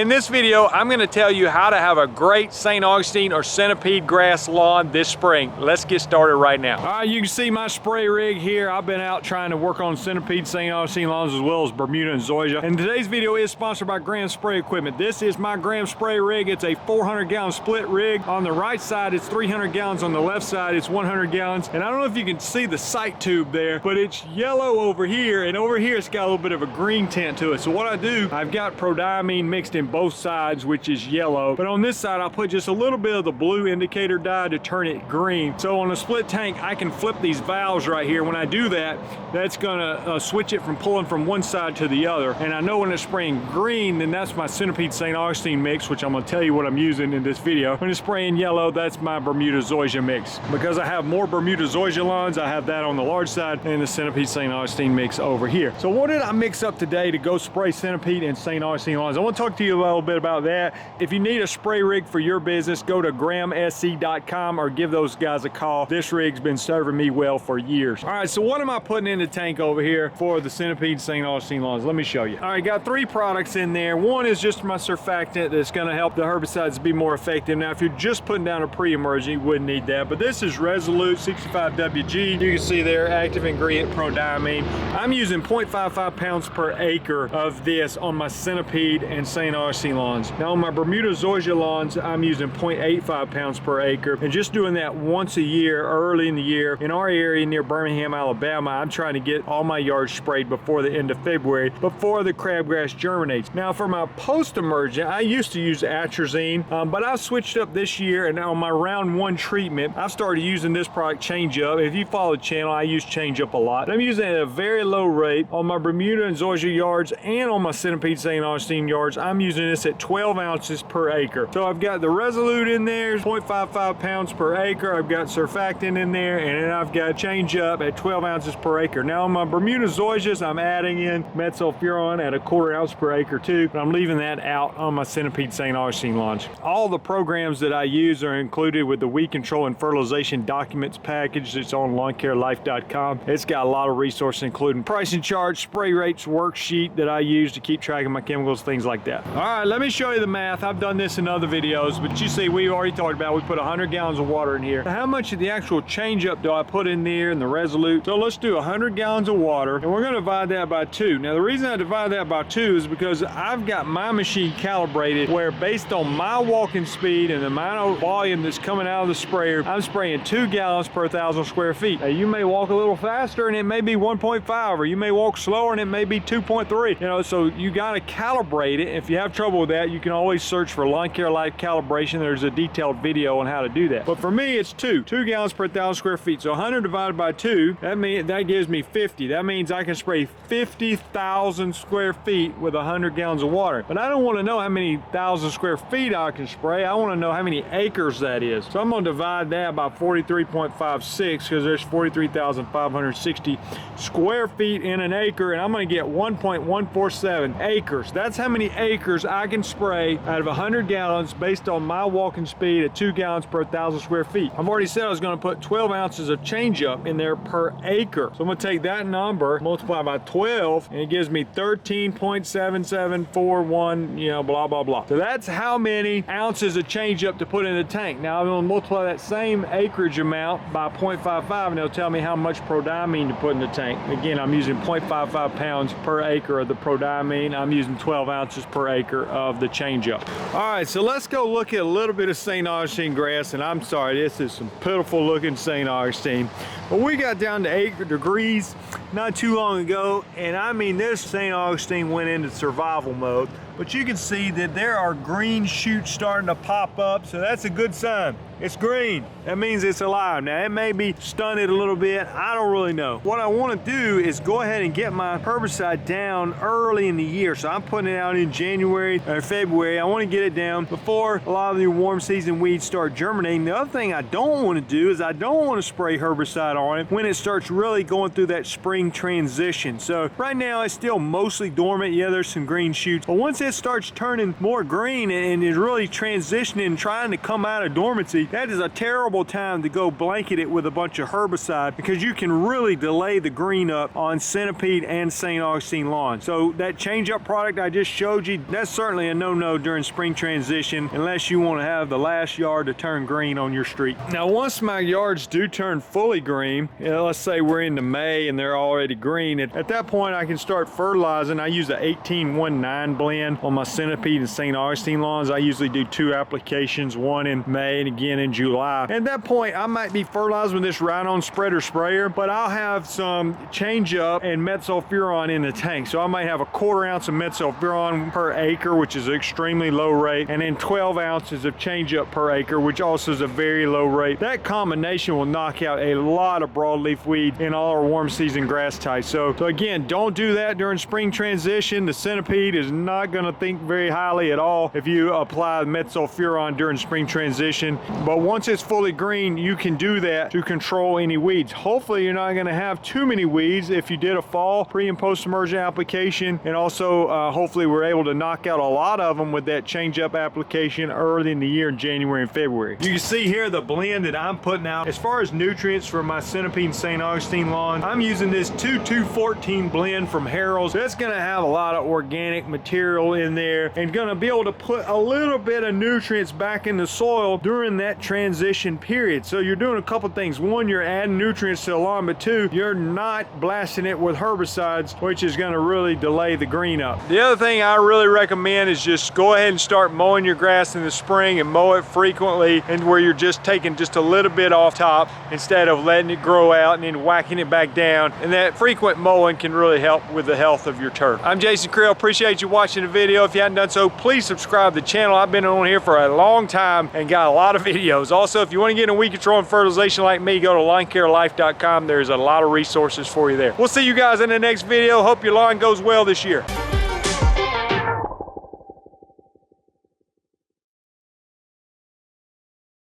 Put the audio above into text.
In this video, I'm going to tell you how to have a great St. Augustine or centipede grass lawn this spring. Let's get started right now. All right, you can see my spray rig here. I've been out trying to work on centipede St. Augustine lawns as well as bermuda and zoysia. And today's video is sponsored by Graham Spray Equipment. This is my Graham spray rig. It's a 400-gallon split rig. On the right side, it's 300 gallons. On the left side, it's 100 gallons. And I don't know if you can see the sight tube there, but it's yellow over here, and over here it's got a little bit of a green tint to it. So what I do, I've got prodiamine mixed in both sides, which is yellow, but on this side I'll put just a little bit of the blue indicator dye to turn it green. So on a split tank, I can flip these valves right here. When I do that, that's gonna switch it from pulling from one side to the other. And I know when it's spraying green, then that's my Centipede St. Augustine mix, which I'm gonna tell you what I'm using in this video. When it's spraying yellow, that's my Bermuda zoysia mix. Because I have more Bermuda zoysia lawns, I have that on the large side and the Centipede St. Augustine mix over here. So what did I mix up today to go spray Centipede and St. Augustine lawns? I want to talk to you a little bit about that. If you need a spray rig for your business, go to grahamsc.com or give those guys a call. This rig's been serving me well for years. All right, so what am I putting in the tank over here for the Centipede St. Augustine lawns? Let me show you. All right, got 3 products in there. One is just my surfactant that's going to help the herbicides be more effective. Now, if you're just putting down a pre-emergent, you wouldn't need that, but this is Resolute 65WG. You can see there, active ingredient prodiamine. I'm using 0.55 pounds per acre of this on my Centipede and St. Augustine lawns. Now on my Bermuda zoysia lawns, I'm using 0.85 pounds per acre, and just doing that once a year, early in the year. In our area near Birmingham, Alabama, I'm trying to get all my yards sprayed before the end of February, before the crabgrass germinates. Now for my post-emergent, I used to use atrazine, but I've switched up this year, and on my round 1 treatment, I've started using this product, Change Up. If you follow the channel, I use Change Up a lot. I'm using it at a very low rate on my Bermuda and zoysia yards and on my Centipede St. Augustine yards. I'm using this at 12 ounces per acre. So I've got the Resolute in there, 0.55 pounds per acre. I've got surfactant in there, and then I've got Change Up at 12 ounces per acre. Now on my Bermuda zoysias, I'm adding in metsulfuron at 1/4 ounce per acre too, but I'm leaving that out on my Centipede St. Augustine lawns. All the programs that I use are included with the Weed Control and Fertilization documents package that's on lawncarelife.com. It's got a lot of resources, including pricing chart, spray rates worksheet that I use to keep track of my chemicals, things like that. All right, let me show you the math. I've done this in other videos, but you see we've already talked about, we put 100 gallons of water in here. How much of the actual Change Up do I put in there in the Resolute? So let's do 100 gallons of water, and we're gonna divide that by 2. Now the reason I divide that by 2 is because I've got my machine calibrated where, based on my walking speed and the amount of volume that's coming out of the sprayer, I'm spraying 2 gallons per 1,000 square feet. Now you may walk a little faster and it may be 1.5, or you may walk slower and it may be 2.3. You know, so you got to calibrate it. If you have trouble with that, you can always search for Lawn Care Life calibration. There's a detailed video on how to do that. But for me, it's 2 gallons per 1,000 square feet. So 100 divided by 2, that gives me 50. That means I can spray 50,000 square feet with 100 gallons of water. But I don't want to know how many thousand square feet I can spray. I want to know how many acres that is. So I'm going to divide that by 43.56, because there's 43,560 square feet in an acre, and I'm going to get 1.147 acres. That's how many acres I can spray out of 100 gallons based on my walking speed at 2 gallons per 1,000 square feet. I've already said I was going to put 12 ounces of Change Up in there per acre. So I'm going to take that number, multiply by 12, and it gives me 13.7741, you know, blah, blah, blah. So that's how many ounces of Change Up to put in the tank. Now I'm going to multiply that same acreage amount by 0.55, and it'll tell me how much prodiamine to put in the tank. Again, I'm using 0.55 pounds per acre of the prodiamine. I'm using 12 ounces per acre of the Change Up. All right, so let's go look at a little bit of St. Augustine grass, and I'm sorry, this is some pitiful looking St. Augustine. But we got down to 8 degrees not too long ago, and I mean, this St. Augustine went into survival mode. But you can see that there are green shoots starting to pop up, so that's a good sign. It's green. That means it's alive. Now, it may be stunted a little bit. I don't really know. What I want to do is go ahead and get my herbicide down early in the year. So I'm putting it out in January or February. I want to get it down before a lot of the warm season weeds start germinating. The other thing I don't want to do is I don't want to spray herbicide on it when it starts really going through that spring transition. So right now it's still mostly dormant. Yeah, there's some green shoots. But once it starts turning more green and is really transitioning and trying to come out of dormancy, that is a terrible time to go blanket it with a bunch of herbicide, because you can really delay the green up on Centipede and St. Augustine lawns. So that change-up product I just showed you, that's certainly a no-no during spring transition, unless you want to have the last yard to turn green on your street. Now, once my yards do turn fully green, let's say we're into May and they're already green, at that point I can start fertilizing. I use a 18-1-9 blend on my Centipede and St. Augustine lawns. I usually do 2 applications, one in May and again in July. At that point, I might be fertilizing with this right-on spreader sprayer, but I'll have some change-up and metsulfuron in the tank. So I might have a 1/4 ounce of metsulfuron per acre, which is an extremely low rate, and then 12 ounces of change-up per acre, which also is a very low rate. That combination will knock out a lot of broadleaf weed in all our warm season grass types. So again, don't do that during spring transition. The Centipede is not going to think very highly at all if you apply metsulfuron during spring transition. But once it's fully green, you can do that to control any weeds. Hopefully you're not going to have too many weeds if you did a fall pre and post emergent application, and also hopefully we're able to knock out a lot of them with that change up application early in the year in January and February. You can see here the blend that I'm putting out. As far as nutrients for my Centipede and St. Augustine lawn, I'm using this 2-2-14 blend from Harold's. That's going to have a lot of organic material in there and going to be able to put a little bit of nutrients back in the soil during that transition period. So you're doing a couple things. One, you're adding nutrients to the lawn, but two, you're not blasting it with herbicides, which is going to really delay the green up. The other thing I really recommend is just go ahead and start mowing your grass in the spring and mow it frequently, and where you're just taking just a little bit off top instead of letting it grow out and then whacking it back down. And that frequent mowing can really help with the health of your turf. I'm Jason Creel. Appreciate you watching the video. If you haven't done so, please subscribe to the channel. I've been on here for a long time and got a lot of videos. Also, if you want to get in weed control and fertilization like me, go to lawncarelife.com. There's a lot of resources for you there. We'll see you guys in the next video. Hope your lawn goes well this year.